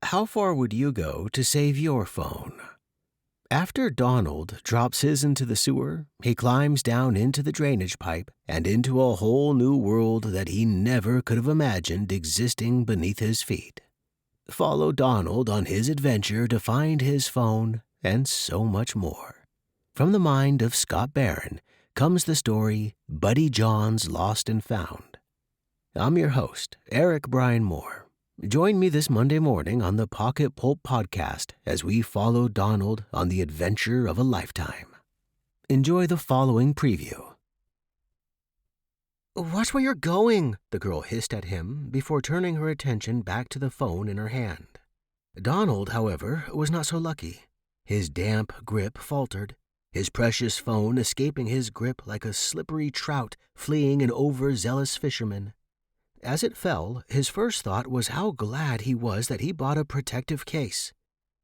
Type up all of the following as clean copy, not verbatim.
How far would you go to save your phone? After Donald drops his into the sewer, he climbs down into the drainage pipe and into a whole new world that he never could have imagined existing beneath his feet. Follow Donald on his adventure to find his phone and so much more. From the mind of Scott Barron comes the story Buddy John's Lost and Found. I'm your host, Eric Brian Moore. Join me this Monday morning on the Pocket Pulp Podcast as we follow Donald on the adventure of a lifetime. Enjoy the following preview. "Watch where you're going," the girl hissed at him before turning her attention back to the phone in her hand. Donald, however, was not so lucky. His damp grip faltered, his precious phone escaping his grip like a slippery trout fleeing an overzealous fisherman. As it fell, his first thought was how glad he was that he bought a protective case.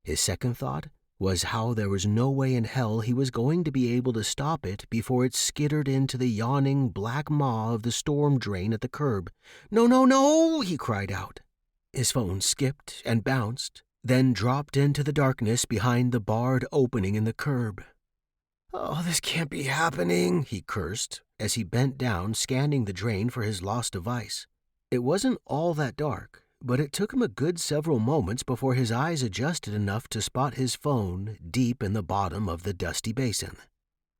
His second thought was how there was no way in hell he was going to be able to stop it before it skittered into the yawning black maw of the storm drain at the curb. "No, no, no!" he cried out. His phone skipped and bounced, then dropped into the darkness behind the barred opening in the curb. "Oh, this can't be happening," he cursed as he bent down, scanning the drain for his lost device. It wasn't all that dark, but it took him a good several moments before his eyes adjusted enough to spot his phone deep in the bottom of the dusty basin.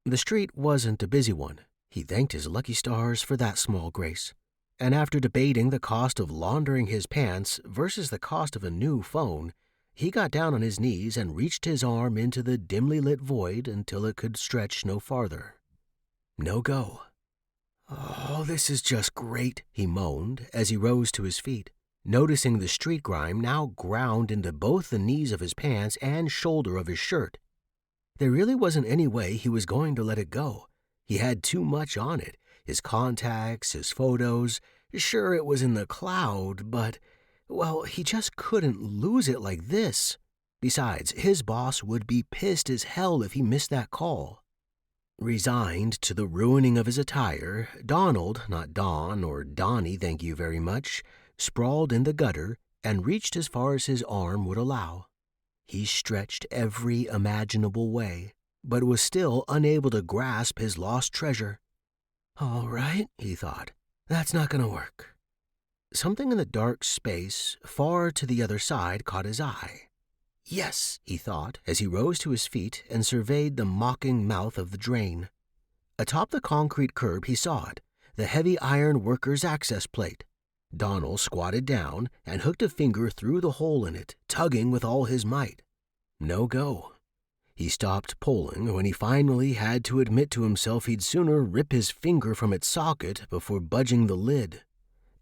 The street wasn't a busy one. He thanked his lucky stars for that small grace. And after debating the cost of laundering his pants versus the cost of a new phone, he got down on his knees and reached his arm into the dimly lit void until it could stretch no farther. No go. "Oh, this is just great," he moaned as he rose to his feet, noticing the street grime now ground into both the knees of his pants and shoulder of his shirt. There really wasn't any way he was going to let it go. He had too much on it, his contacts, his photos. Sure, it was in the cloud, but, well, he just couldn't lose it like this. Besides, his boss would be pissed as hell if he missed that call. Resigned to the ruining of his attire, Donald, not Don or Donnie, thank you very much, sprawled in the gutter and reached as far as his arm would allow. He stretched every imaginable way, but was still unable to grasp his lost treasure. "All right," he thought, "that's not going to work." Something in the dark space far to the other side caught his eye. "Yes," he thought as he rose to his feet and surveyed the mocking mouth of the drain. Atop the concrete curb he saw it, the heavy iron worker's access plate. Donald squatted down and hooked a finger through the hole in it, tugging with all his might. No go. He stopped pulling when he finally had to admit to himself he'd sooner rip his finger from its socket before budging the lid.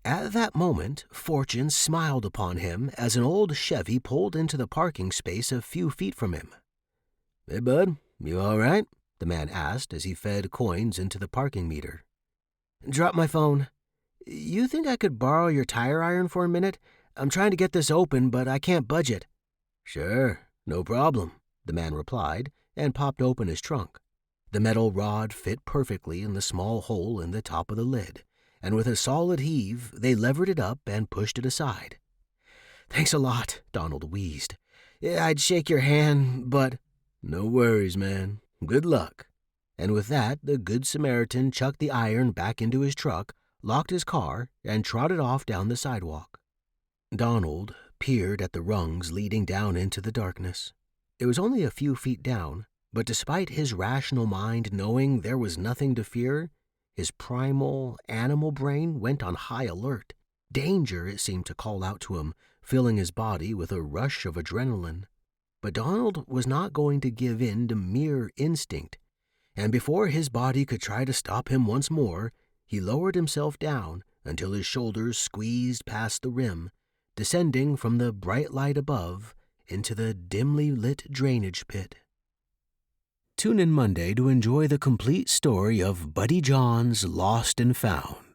At that moment, fortune smiled upon him as an old Chevy pulled into the parking space a few feet from him. "Hey, bud, you all right?" the man asked as he fed coins into the parking meter. "Drop my phone. You think I could borrow your tire iron for a minute? I'm trying to get this open, but I can't budge it." "Sure, no problem," the man replied and popped open his trunk. The metal rod fit perfectly in the small hole in the top of the lid, and with a solid heave, they levered it up and pushed it aside. "Thanks a lot," Donald wheezed. "I'd shake your hand, but—" "No worries, man. Good luck." And with that, the Good Samaritan chucked the iron back into his truck, locked his car, and trotted off down the sidewalk. Donald peered at the rungs leading down into the darkness. It was only a few feet down, but despite his rational mind knowing there was nothing to fear, his primal, animal brain went on high alert. Danger, it seemed to call out to him, filling his body with a rush of adrenaline. But Donald was not going to give in to mere instinct, and before his body could try to stop him once more, he lowered himself down until his shoulders squeezed past the rim, descending from the bright light above into the dimly lit drainage pit. Tune in Monday to enjoy the complete story of Buddy John's Lost and Found.